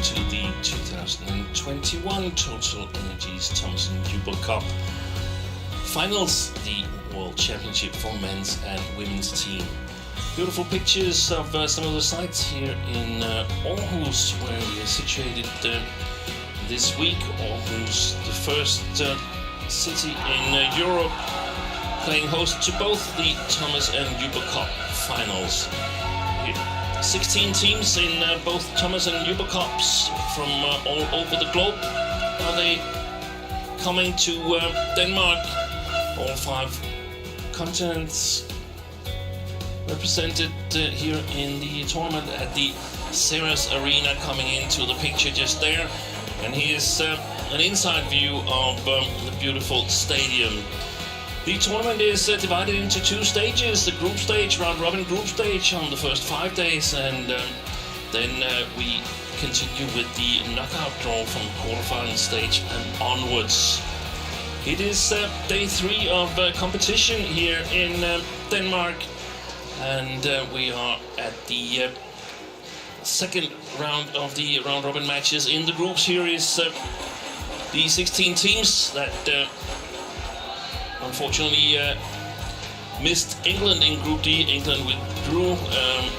to the 2021 TotalEnergies Thomas and Huber Cup Finals, the World Championship for men's and women's team. Beautiful pictures of some of the sites here in Aarhus, where we are situated this week. Aarhus, the first city in Europe, playing host to both the Thomas and Huber Cup Finals. 16 teams in both Thomas and Huber Cups from all over the globe. Are they coming to Denmark? All 5 continents represented here in the tournament at the Ceres Arena, coming into the picture just there. And here's an inside view of the beautiful stadium. The tournament is divided into 2 stages: the group stage, round-robin group stage on the first 5 days, and then we continue with the knockout draw from quarterfinal stage and onwards. It is day 3 of competition here in Denmark, and we are at the second round of the round-robin matches. In the groups, here is the 16 teams that unfortunately missed England in Group D. England withdrew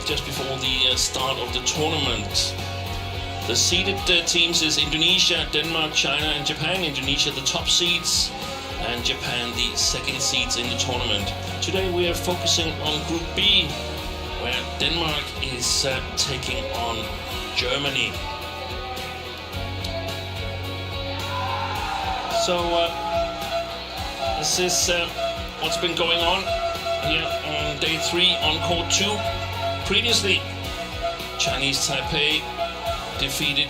just before the start of the tournament. The seeded teams is Indonesia, Denmark, China and Japan. Indonesia the top seeds and Japan the second seeds in the tournament. Today we are focusing on Group B, where Denmark is taking on Germany. So this is what's been going on here on day 3 on court 2. Previously, Chinese Taipei defeated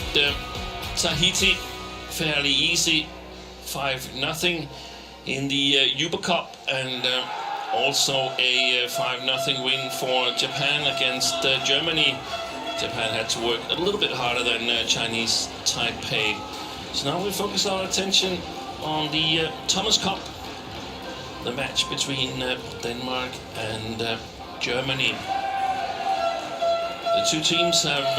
Tahiti fairly easy, 5-0 in the Huber Cup, and also a 5-0 win for Japan against Germany. Japan had to work a little bit harder than Chinese Taipei. So now we focus our attention on the Thomas Cup, the match between Denmark and Germany. The 2 teams have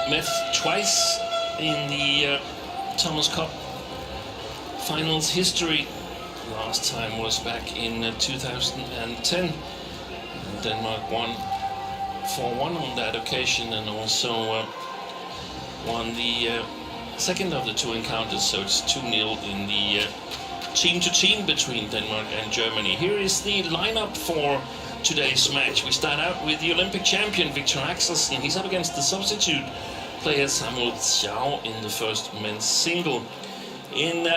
met twice in the Thomas Cup Finals history. Last time was back in 2010. And Denmark won 4-1 on that occasion, and also won the second of the 2 encounters, so it's 2-0 in the team-to-team between Denmark and Germany. Here is the lineup for today's match. We start out with the Olympic champion Viktor Axelsen. He's up against the substitute player Hsiao in the first men's single. In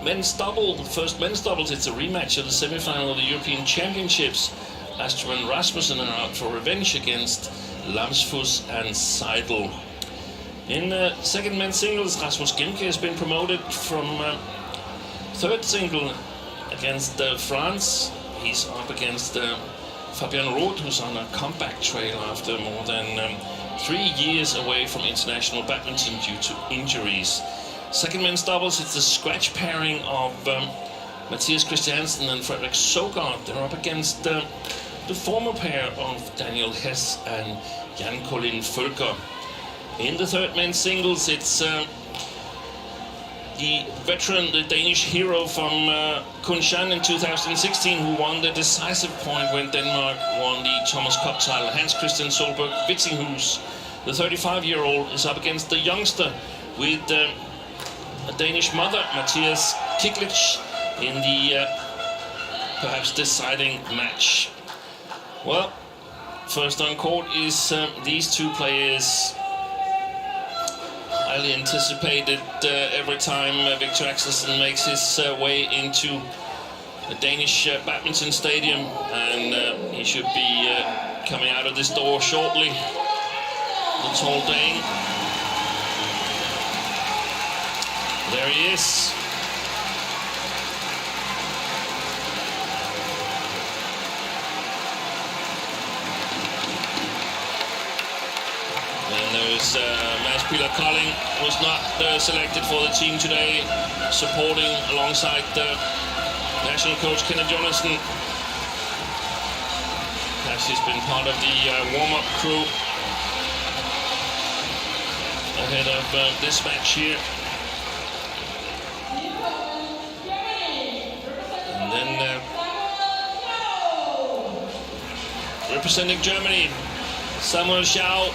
men's double, the first men's doubles, it's a rematch of the semi-final of the European Championships. Astrid and Rasmussen are out for revenge against Lamsfus and Seidel. In second men's singles, Rasmus Gemke has been promoted from third single against France. He's up against Fabian Roth, who's on a comeback trail after more than 3 years away from international badminton due to injuries. Second men's doubles, it's the scratch pairing of Mathias Christiansen and Frederik Sogard. They're up against the former pair of Daniel Hess and Jan Colin Følker. In the third men's singles, it's the veteran, the Danish hero from Kunshan in 2016, who won the decisive point when Denmark won the Thomas Cup title. Hans Christian Solberg Vitsinghus, the 35-year-old, is up against the youngster with a Danish mother, Mathias Kiklich, in the perhaps deciding match. Well, first on court is these 2 players. Highly anticipated every time Viktor Axelsen makes his way into the Danish badminton stadium, and he should be coming out of this door shortly. The tall Dane. There he is. And there's Mads Peter Kolding, was not selected for the team today, supporting alongside national coach Kenneth Jonathan. He's been part of the warm-up crew. ahead of this match here. And then representing Germany, Hsiao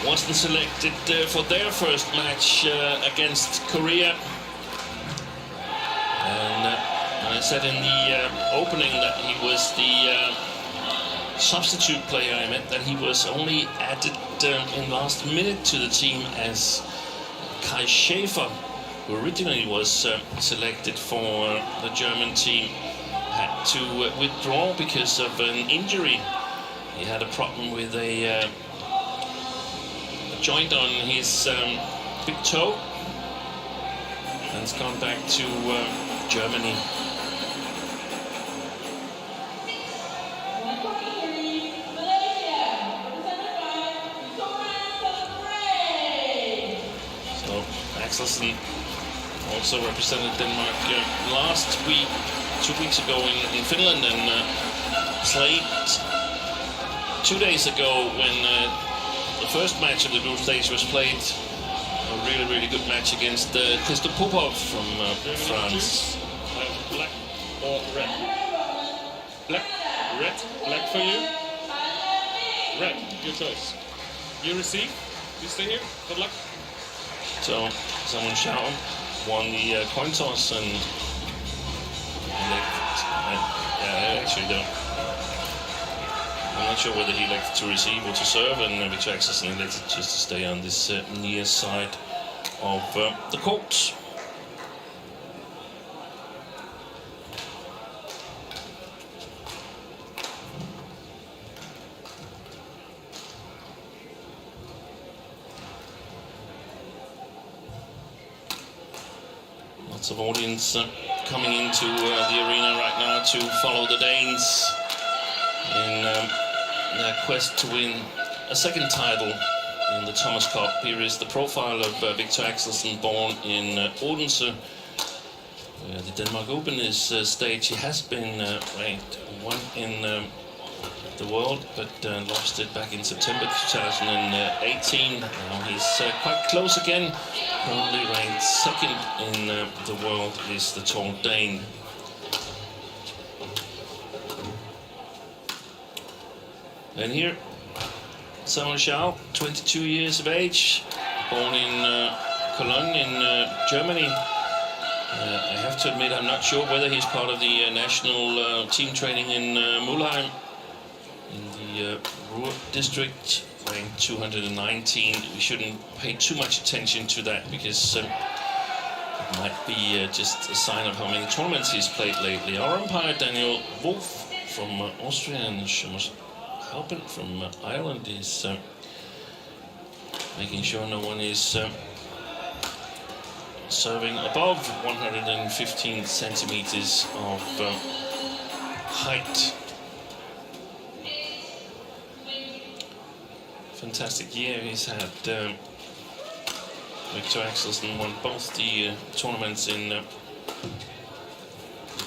wasn't selected for their first match against Korea. And I said in the opening that he was the substitute player. I meant that he was only added in last minute to the team, as Kai Schäfer, who originally was selected for the German team, had to withdraw because of an injury. He had a problem with a joint on his big toe, and has gone back to Germany. So Axelsen also represented Denmark last week, 2 weeks ago in Finland, and played 2 days ago when the first match of the group stage was played. A really, really good match against Christophe Popov from France. Black or red? Black, red, black for you. Red, your choice. You receive. You stay here. Good luck. So Hsiao won the coin toss and actually don't. I'm not sure whether he elected to receive or to serve, and Viktor Axelsen elected just to stay on this near side of the court. Lots of audience coming into the arena right now to follow the Danes in their quest to win a second title in the Thomas Cup. Here is the profile of Viktor Axelsen, born in Odense. The Denmark Open is stage. He has been ranked 1 in the world, but lost it back in September 2018. Now he's quite close again. Currently ranked 2nd in the world is the tall Dane. And here, Hsiao, 22 years of age, born in Cologne in Germany. I have to admit, I'm not sure whether he's part of the national team training in Mulheim, in the Ruhr district, ranked 219. We shouldn't pay too much attention to that, because it might be just a sign of how many tournaments he's played lately. Our umpire, Daniel Wolf from Austria, and Halpin from Ireland, is making sure no one is serving above 115 centimeters of height. Fantastic year he's had. Viktor Axelsen won both the tournaments in the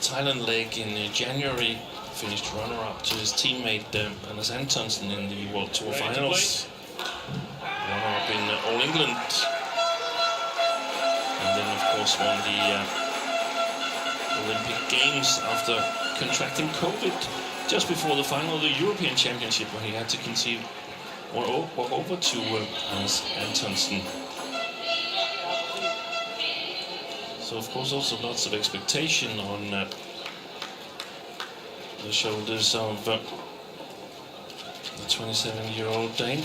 Thailand leg in January. Finished runner-up to his teammate Anders Antonsen in the World Tour finals. Runner-up in All England. And then, of course, won the Olympic Games after contracting COVID just before the final of the European Championship, where he had to concede or walk over to Anders Antonsen. So, of course, also lots of expectation on the shoulders of the 27-year-old Dane.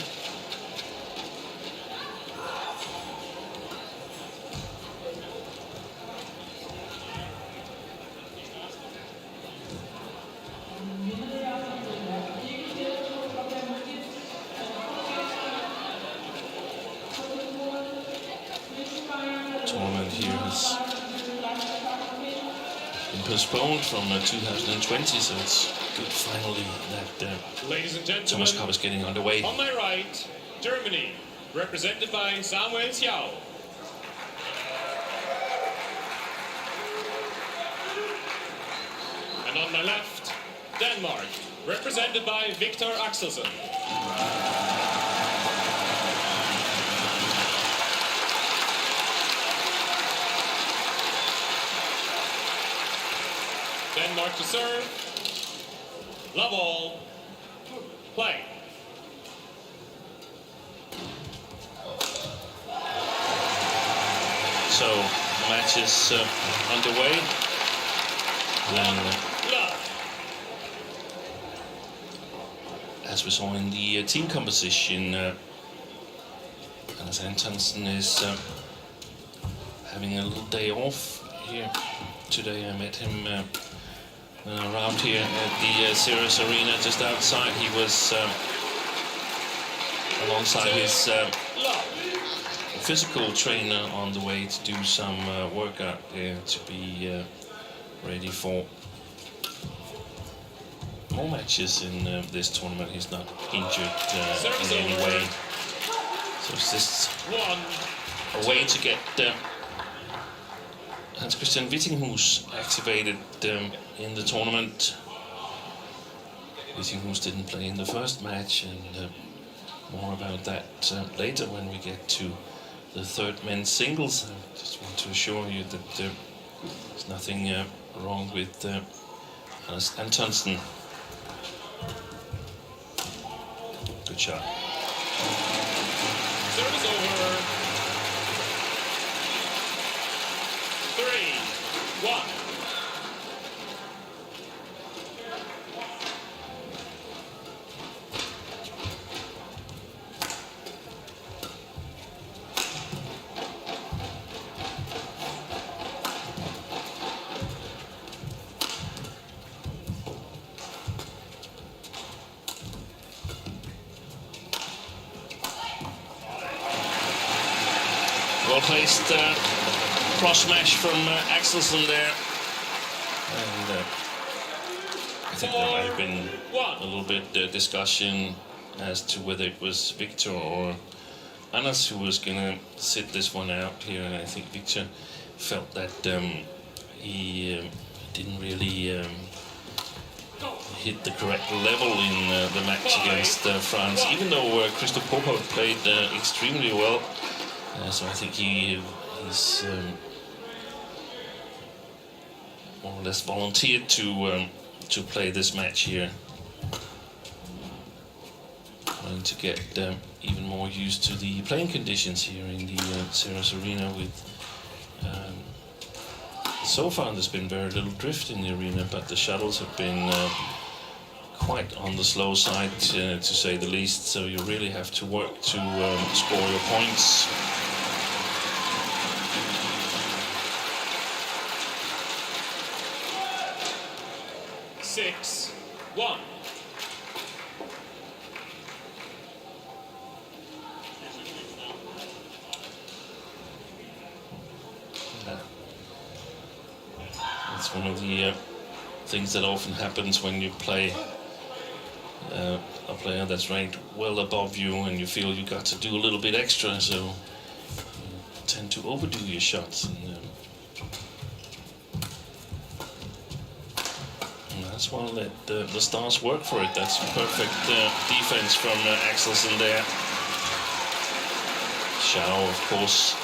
Tournament here has been postponed from 2020, so it's good finally that Ladies and gentlemen, Thomas Cup is getting underway. On my right, Germany, represented by Hsiao. And on my left, Denmark, represented by Viktor Axelsen. Denmark to serve. Love all. Play. So the match is underway. And, as we saw in the team composition, Anders Antonsen is having a little day off here today. I met him around here at the Sirius Arena just outside. He was alongside his physical trainer on the way to do some workout there to be ready for more matches in this tournament. He's not injured in any way. So it's just a way to get Hans Christian Wittinghus activated in the tournament. Wittinghus didn't play in the first match, and more about that later when we get to the third men's singles. I just want to assure you that there's nothing wrong with Anders Antonsen. Good shot. Service over. 3-1. Well-placed cross smash from Axelsen there, and I think there might have been a little bit discussion as to whether it was Viktor or Anders who was going to sit this one out here, and I think Viktor felt that he didn't really hit the correct level in the match against France, even though Christoph Popov played extremely well. So I think he's more or less volunteered to play this match here, trying to get even more used to the playing conditions here in the Sirius Arena. With so far there's been very little drift in the arena, but the shuttles have been quite on the slow side, to say the least. So you really have to work to score your points. Six, 1. It's one of the things that often happens when you play a player that's ranked well above you, and you feel you got to do a little bit extra, so you tend to overdo your shots. That's why let the stars work for it. That's perfect defense from Axelsen there. Hsiao, of course,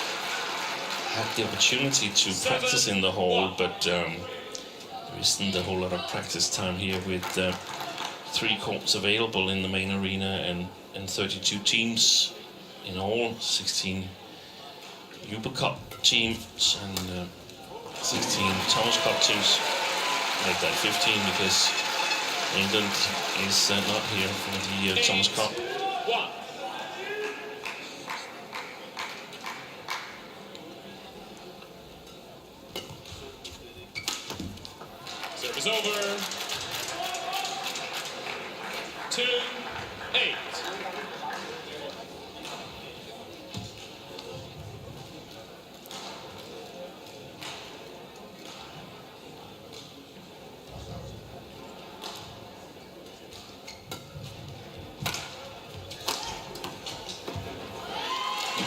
had the opportunity to practice in the hall, but there isn't a whole lot of practice time here with 3 courts available in the main arena and 32 teams in all, 16 Uber Cup teams and 16 Thomas Cup teams. Make that 15 because England is not here for the Thomas Cup. 1. Service over. 2-8.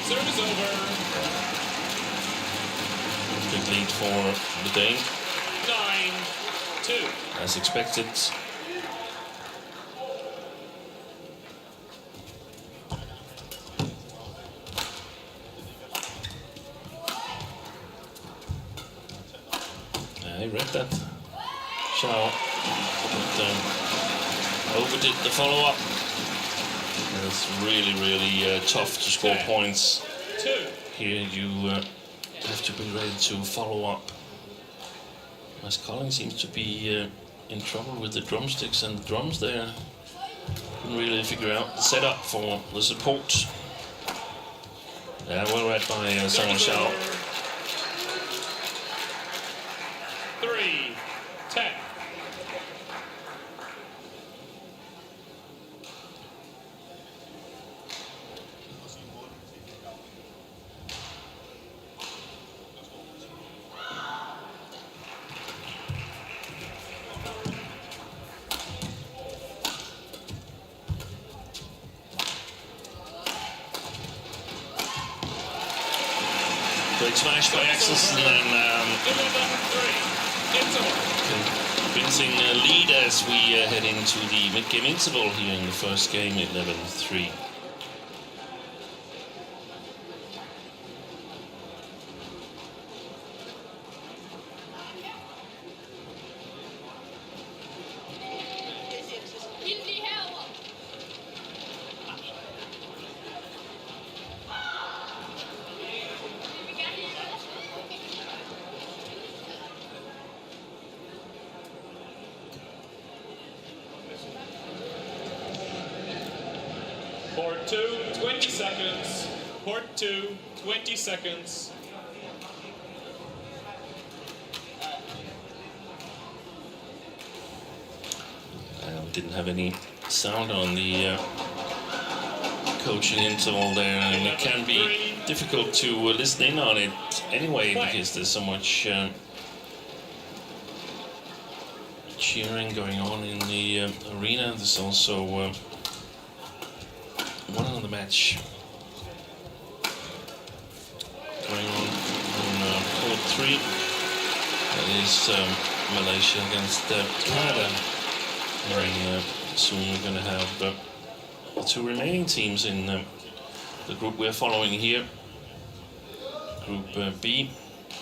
Service over. Big lead for the Dane. 9-2. As expected. I read that. Hsiao, but overdid the follow-up. It's really, really tough to score points. Here you have to be ready to follow up. As Colin seems to be in trouble with the drumsticks and the drums there. Couldn't really figure out the setup for the support. Yeah, well read by Hsiao. 3-10. Great smash by Axelsen and convincing lead as we head into the mid-game interval here in the first game, 11-3. Port 2, 20 seconds. Port 2, 20 seconds. Didn't have any sound on the coaching interval there, and it can be difficult to listen in on it anyway because there's so much cheering going on in the arena. There's also one other match going on court 3. That is Malaysia against Canada. And soon we're going to have the 2 remaining teams in the group we're following here. Group B,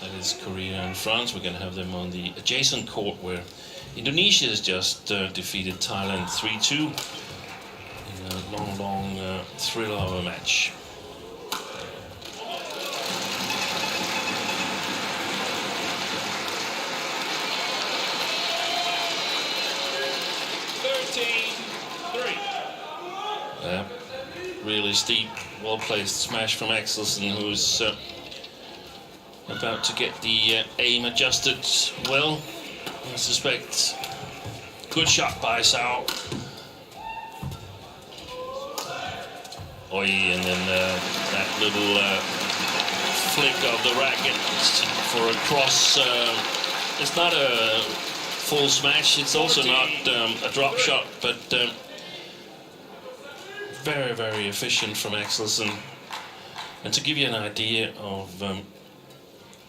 that is Korea and France. We're going to have them on the adjacent court where Indonesia has just defeated Thailand 3-2 in a long thriller of a match. Really steep, well-placed smash from Axelsen, who's about to get the aim adjusted well. I suspect good shot by Hsiao. Oi, and then that little flick of the racket for a cross. It's not a full smash, it's also not a drop shot, but very, very efficient from Axelsen. And to give you an idea of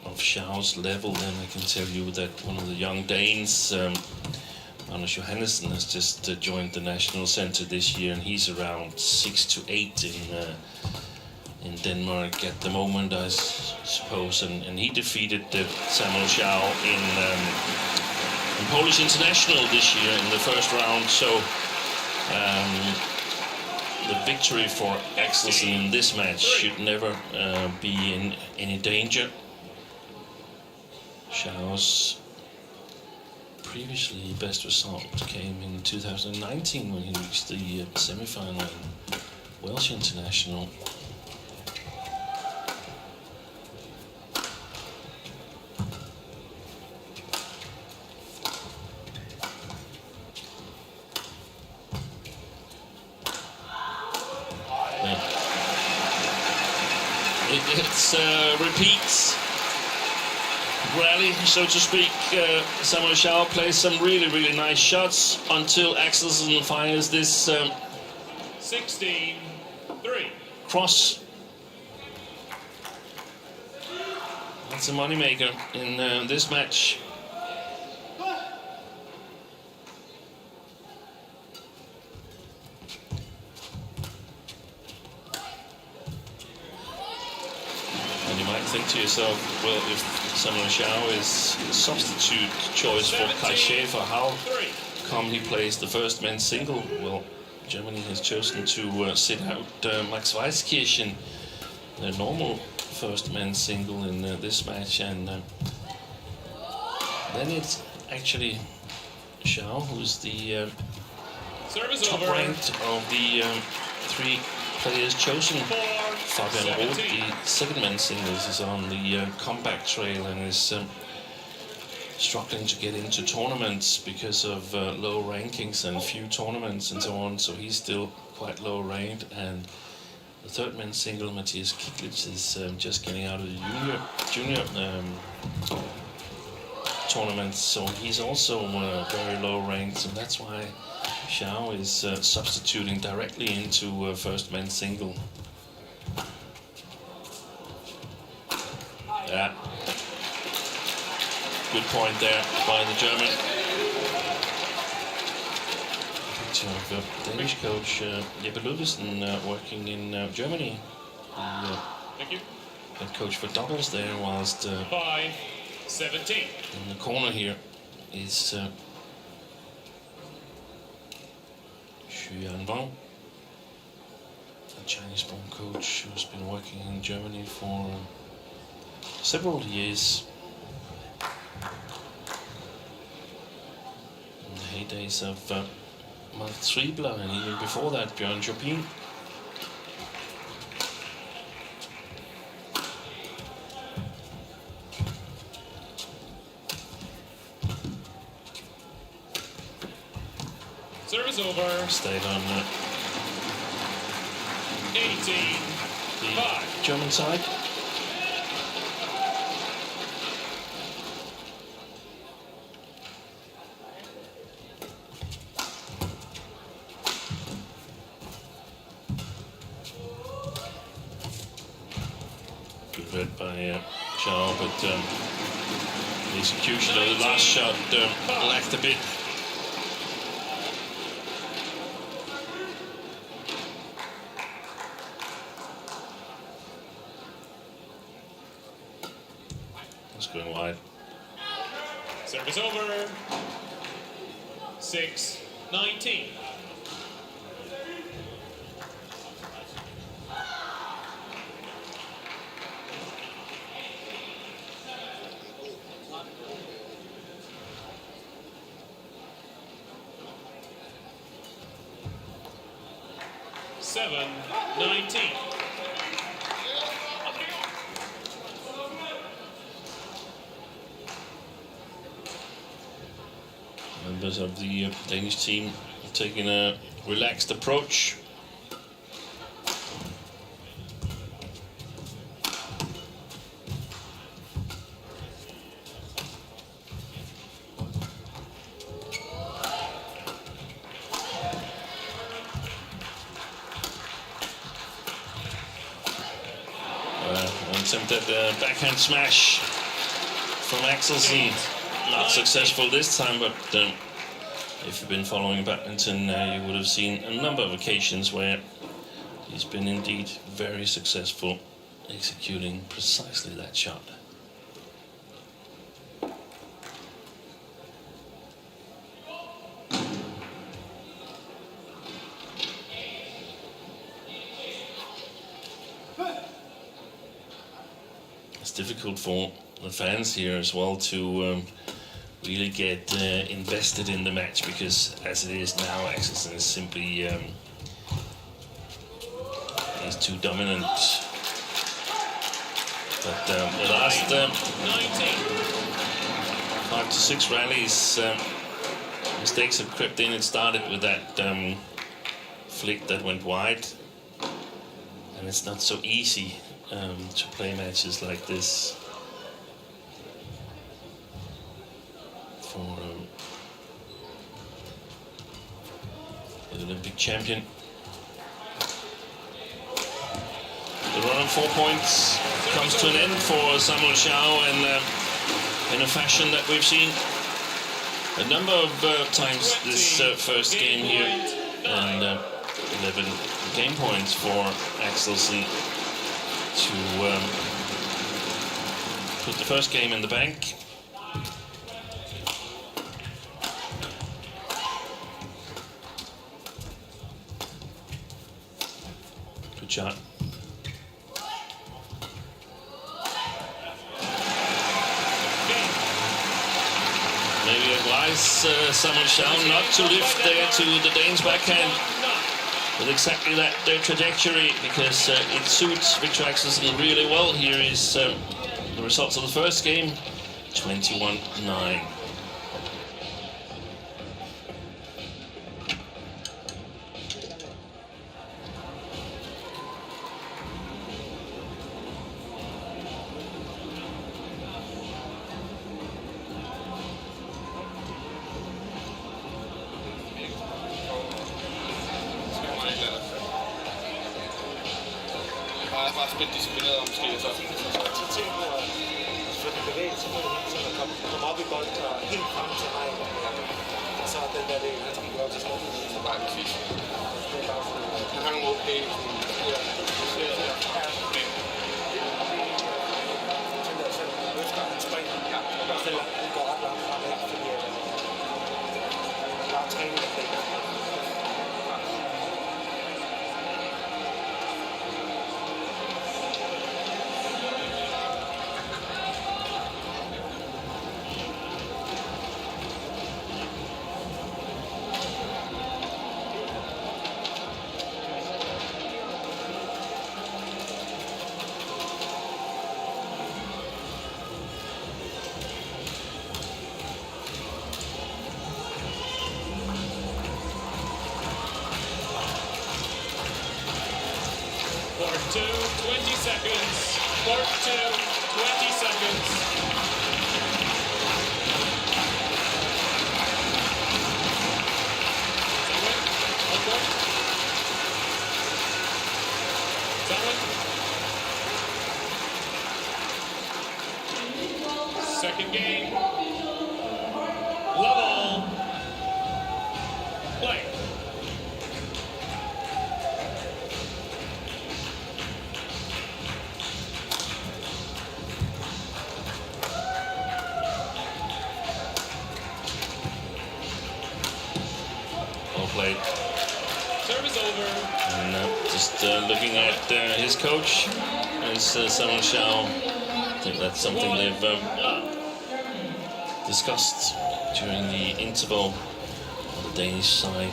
Hsiao's level, then I can tell you that one of the young Danes, Anders Johannessen, has just joined the national center this year, and he's around 6 to 8 in Denmark at the moment, I suppose. And he defeated Samuel Hsiao in Polish International this year in the first round. So the victory for Axelsen in this match should never be in any danger. Hsiao's previously best result came in 2019 when he reached the semi-final in Welsh International. It's repeats rally, so to speak. Samuel Hsiao plays some really, really nice shots until Axelsen fires this 16-3 cross. That's a moneymaker in this match. Think to to yourself, well, if Samuel Hsiao is a substitute choice for Kai Schäfer, how come he plays the first men's single? Well, Germany has chosen to sit out Max Weiskirchen, the normal first men's single in this match, and then it's actually Hsiao who's the top ranked of the 3 players chosen. Fabian Roth, the second men's singles, is on the comeback trail and is struggling to get into tournaments because of low rankings and few tournaments and so on, so he's still quite low ranked. And the third men's single, Matthias Kiklitz, is just getting out of the junior tournaments, so he's also very low ranked, and that's why Hsiao is substituting directly into first men's single. Yeah, good point there by the German. Picture of Danish coach Jeppe Ludvigsen working in Germany. Thank you. Head coach for doubles there, whilst 5-17. in the corner here is Xu, a Chinese-born coach who's been working in Germany for several years. In the heydays of Mark Triebler, and even before that, Björn Chopin. Service over. Stayed on 18-5. German side. Good read by Hsiao, but the execution of the last shot lacked a bit. Going wide. Service over. 6-19. Members of the Danish team taking a relaxed approach. Attempted backhand smash from Axelsen. Not successful this time, but if you've been following badminton, you would have seen a number of occasions where he's been indeed very successful executing precisely that shot. It's difficult for the fans here as well to really get invested in the match, because as it is now, Axelsen is simply he's too dominant. But the last 5 to 6 rallies, mistakes have crept in. It started with that flick that went wide, and it's not so easy to play matches like this for the Olympic champion. The run of 4 points comes to an end for Samuel Hsiao, and in a fashion that we've seen a number of times this first game here, and 11 game points for Axelsen to Put the first game in the bank. Good shot. Maybe advise someone Hsiao not to lift there to the Dane's backhand with exactly that trajectory, because it suits Viktor Axelsen really well. Here is the results of the first game, 21-9. Bare spille disciplineret og måske så. Så tænk på, at for den bevægelse må du hele tiden at komme op i bolden og helt frem til mig. Og så den der del, han skal gå op til stedet. Så bare en quiz. Han har nogle okay. Part 2, 20 seconds. Part 2, 20 seconds. Second game. Level. Play. Played. Service over. No, just looking at his coach, as Hsiao. I think that's something they've discussed during the interval. The Danish side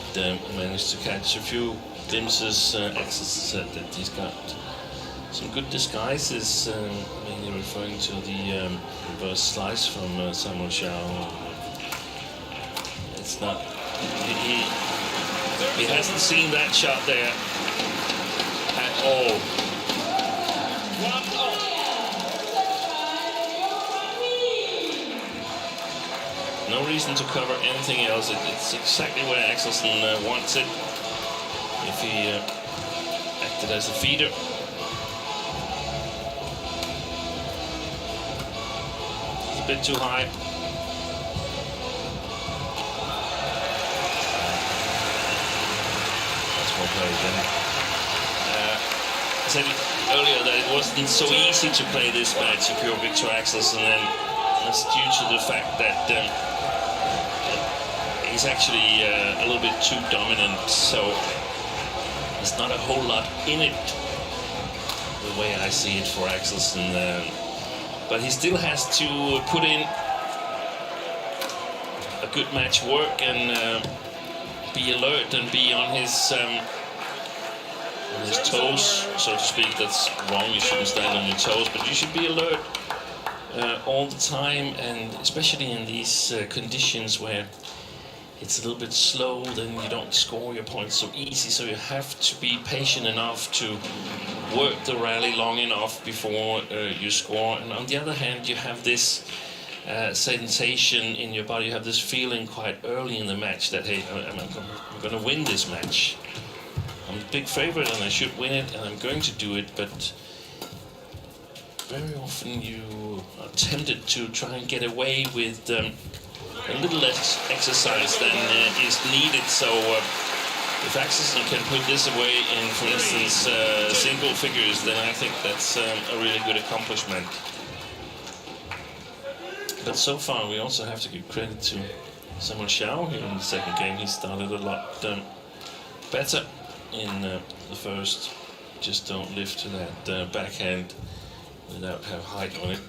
managed to catch a few glimpses. Axelsen said that he's got some good disguises, mainly referring to the reverse slice from Hsiao. It's not. He hasn't seen that shot there at all. No reason to cover anything else. It's exactly where Axelsen wants it. If he acted as a feeder. It's a bit too high. I said earlier that it wasn't so easy to play this match if you're Viktor Axelsen, and that's due to the fact that he's actually a little bit too dominant, so there's not a whole lot in it, the way I see it for Axelsen. But he still has to put in a good match work and be alert and be on his toes, so to speak. That's wrong, you shouldn't stand on your toes, but you should be alert all the time, and especially in these conditions where it's a little bit slow, then you don't score your points so easy, so you have to be patient enough to work the rally long enough before you score. And on the other hand, you have this sensation in your body, you have this feeling quite early in the match that, hey, I'm going to win this match. I'm a big favorite and I should win it, and I'm going to do it, but very often you are tempted to try and get away with a little less exercise than is needed. So if Axelsen can put this away in, for instance, single figures, then I think that's a really good accomplishment. But so far, we also have to give credit to Hsiao here in the second game. He started a lot better in the first. Just don't lift to that backhand without have height on it.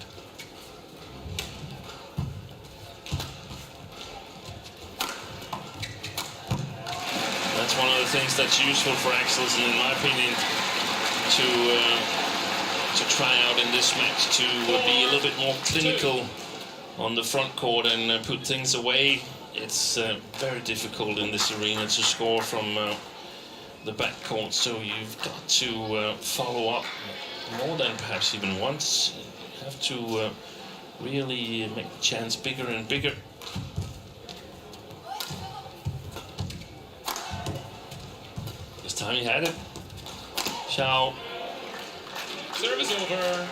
That's one of the things that's useful for Axelsen, in my opinion, to try out in this match, to be a little bit more clinical on the front court and put things away. It's very difficult in this arena to score from the back court, so you've got to follow up more than perhaps even once. You have to really make the chance bigger and bigger. This time he had it. Hsiao. Service over.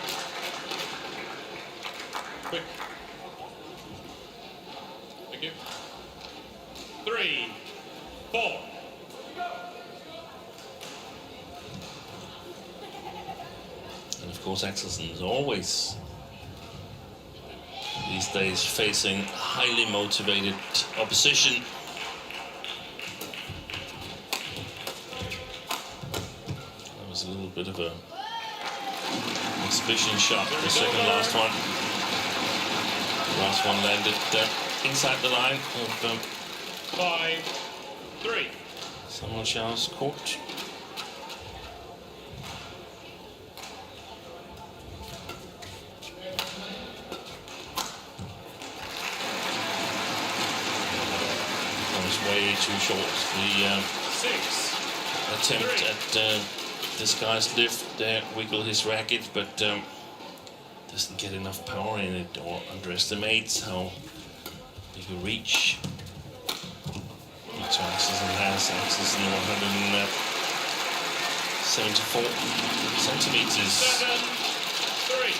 Quick. Thank you. 3, 4. And of course, Axelsen is always these days facing highly motivated opposition. That was a little bit of a exhibition shot, the second last one. Last one landed inside the line of 5, 3. Hsiao's court. Way too short. The 6 attempt at this guy's lift there, wiggle his racket, but doesn't get enough power in it, or underestimates how big a reach Viktor Axelsen has. Axelsen 174 centimeters. 7, 3.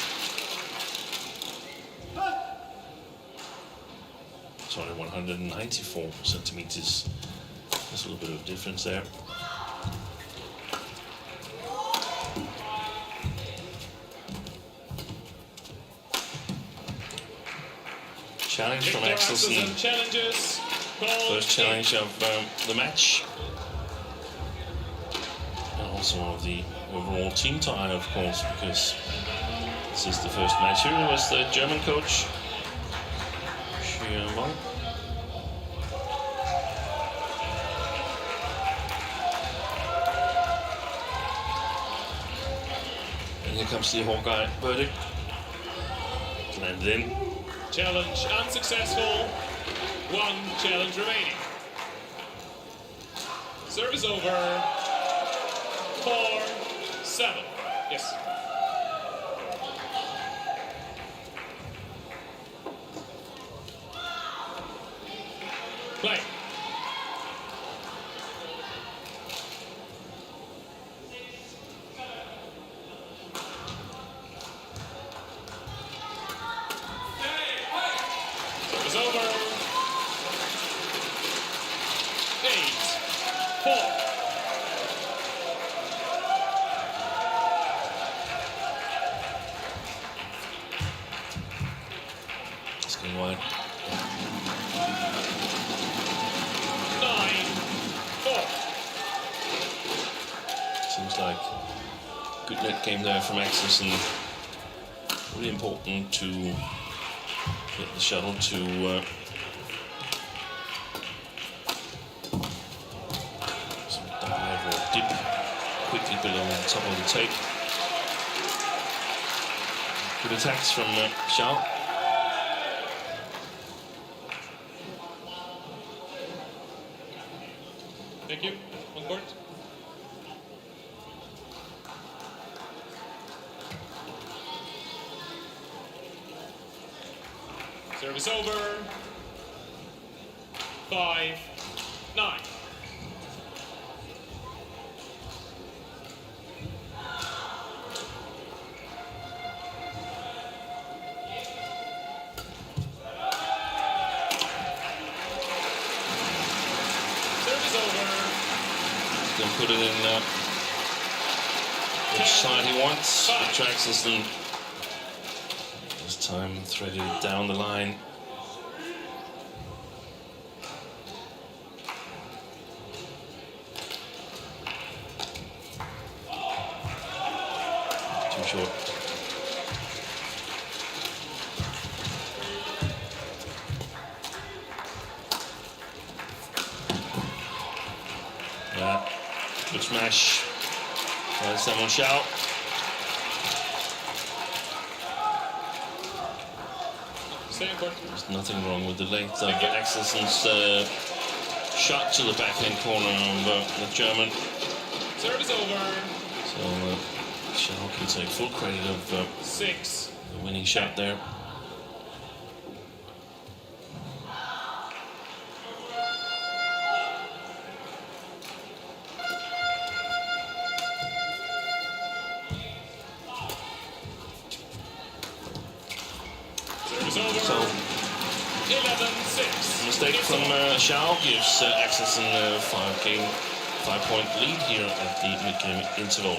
Sorry, 194 centimeters. There's a little bit of difference there. Challenge from Axelsen. Challenges. First challenge of the match. And also of the overall team tie, of course, because this is the first match. Here was the German coach, Hsiao. And here comes the Hawkeye verdict. Landed in. Challenge unsuccessful. 1 challenge remaining. Service over. 4, 7. Yes. Play. Service over. 8, 4. It's going wide. 9, 4. Seems like good net game there from Axelsen. Really important to get the shuttle to some dive or dip quickly below the top of the tape. Good attacks from Hsiao. Thank you. On court. Service over. 5, 9. Service over. He can put it in which side he wants. Viktor Axelsen is time threaded it down the line. Too short. Yeah, good smash. Hsiao. There's nothing wrong with the length of Axelsen's shot to the backhand corner of the German. Serve is over. So Hsiao can take full credit of the winning shot there. So, 11-6. Mistake from Hsiao gives Axelsen a 5-point lead here at the mid-game interval.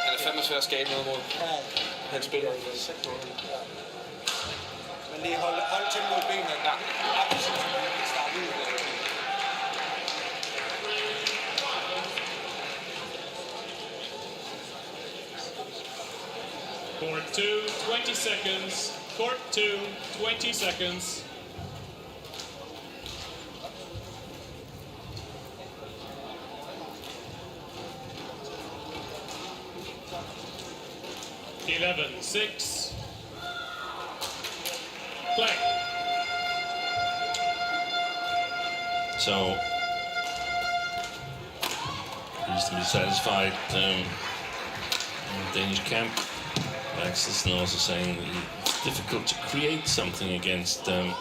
Han er fandme svær at skabe noget mod. Han spiller. Men lige hold til mod benene. Ja. Start ud. Court 2, 20 seconds. Court 2, 20 seconds. (11-6). Play. So he's to be satisfied in the Danish camp. Axelsen also saying that it's difficult to create something against his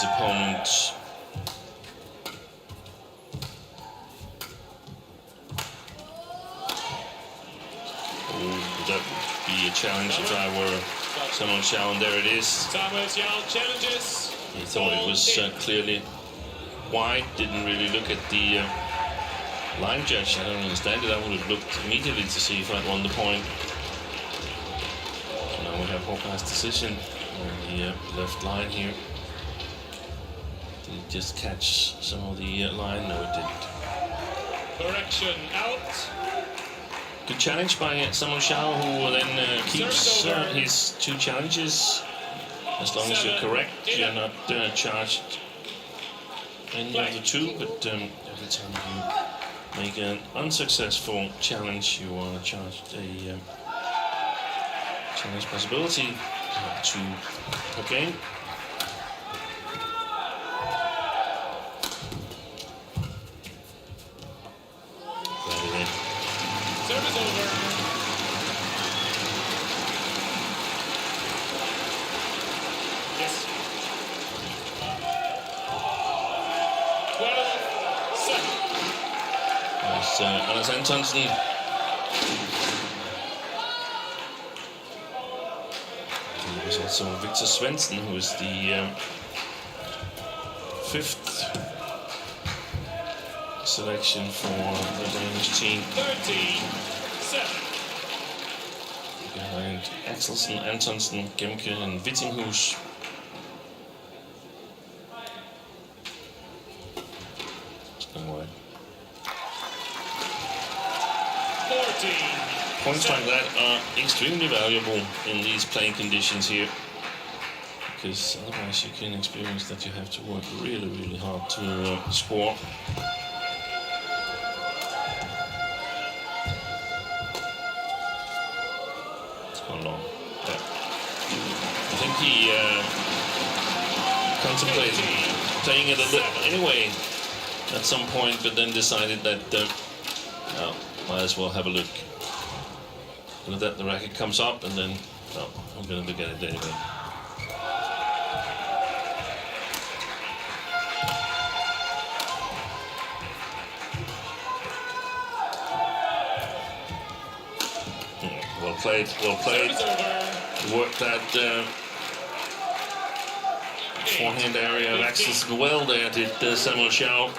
opponent. That would be a challenge if I were someone Hsiao, and there it is. Hsiao challenges. He thought it was clearly wide, didn't really look at the line judge. I don't understand it. I would have looked immediately to see if I'd won the point. So now we have Håkan's decision on the left line here. Did it just catch some of the line? No, it didn't. Correction out. Good challenge by Hsiao, who then keeps his 2 challenges. As long as you're correct, you're not charged any of the 2, but every time you make an unsuccessful challenge, you are charged a challenge possibility, 2 per game. Serve is over. Yes. 12-7. There's Anders Antonsen. There's also Viktor Axelsen, who is the 5th selection for the Danish team. 13-7. Behind Axelsen, Antonsen, Gemke and Vittinghus. It's going wide. 14. Points like that are extremely valuable in these playing conditions here, because otherwise you can experience that you have to work really, really hard to score. Long. Yeah. I think he contemplated playing it a little anyway at some point, but then decided that might as well have a look. Look at that, the racket comes up, and then I'm going to look at it anyway. Well played, well played. Worked that forehand area of Axelsen well there, did Samuel Hsiao.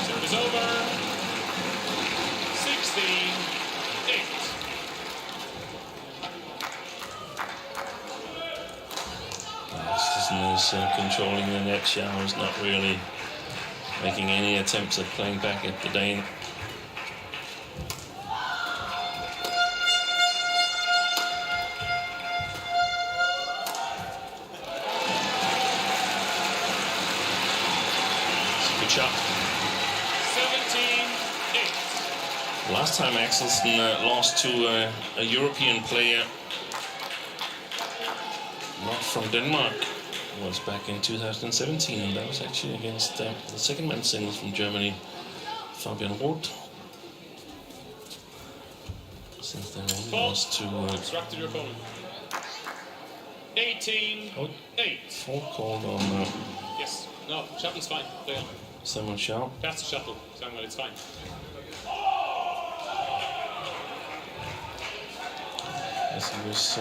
Serve is over. 16-8. Axelsen is controlling the net. Hsiao is not really making any attempts at playing back at the Dane. Good shot. 17-8. Last time Axelsen lost to a European player, not from Denmark, was back in 2017, and that was actually against the second men's singles from Germany, Fabian Roth. Since then only lost to Instruct your opponent. 18-8. fault called on Yes. No, shuttle's fine. Play on. Samuel Hsiao. Pass the shuttle, Samuel, it's fine. As he was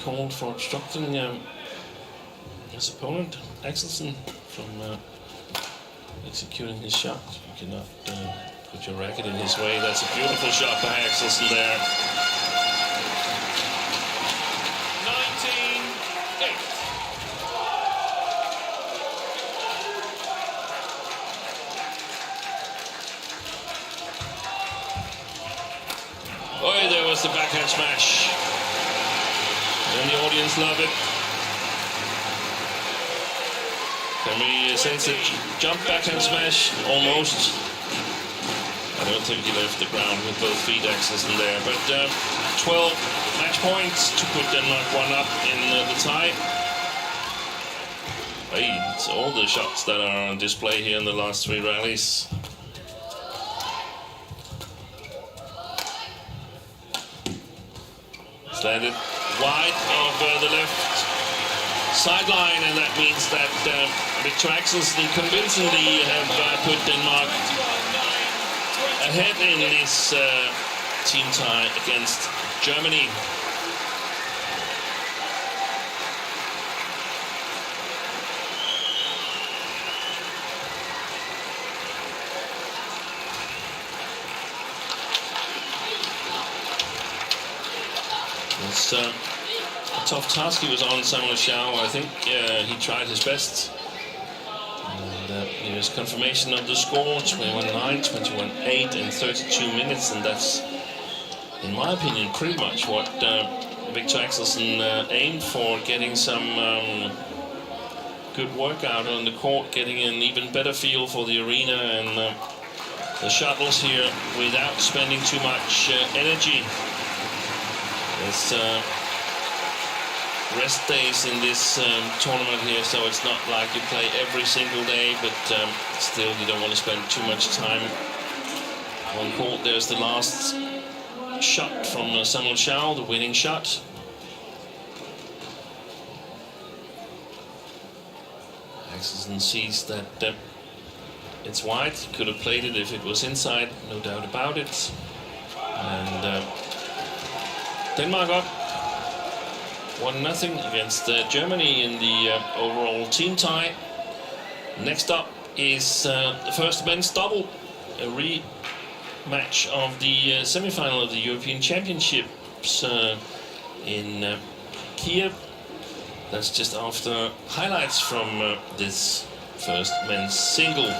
called for obstructing his opponent, Axelsen, from executing his shot. You cannot put your racket in his way. That's a beautiful shot by Axelsen there. 19-8. Oh, there was the backhand smash. And the audience love it. Can we sense a jump backhand smash? Almost. I don't think he left the ground with both feet, Axelsen there. But 12 match points to put Denmark 1 up in the tie. Hey, it's all the shots that are on display here in the last 3 rallies. Landed wide of the left sideline, and that means that Viktor Axelsen convincingly have put Denmark ahead in this team tie against Germany. It's a tough task he was on, Samuel Hsiao. I think he tried his best. And here's confirmation of the score, 21-9, 21-8 in 32 minutes. And that's, in my opinion, pretty much what Viktor Axelsen aimed for, getting some good work out on the court, getting an even better feel for the arena and the shuttles here without spending too much energy. There's rest days in this tournament here, so it's not like you play every single day, but still you don't want to spend too much time on court. There's the last shot from Samuel Hsiao, the winning shot. Axelsen sees that it's wide. He could have played it if it was inside, no doubt about it. And Denmark up 1-0 against Germany in the overall team tie. Next up is the first men's double, a rematch of the semi-final of the European Championships in Kiev. That's just after highlights from this first men's single.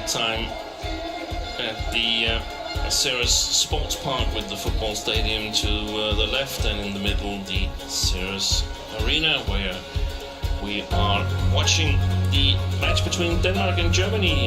time at the Ceres Sports Park with the football stadium to the left, and in the middle the Ceres Arena, where we are watching the match between Denmark and Germany.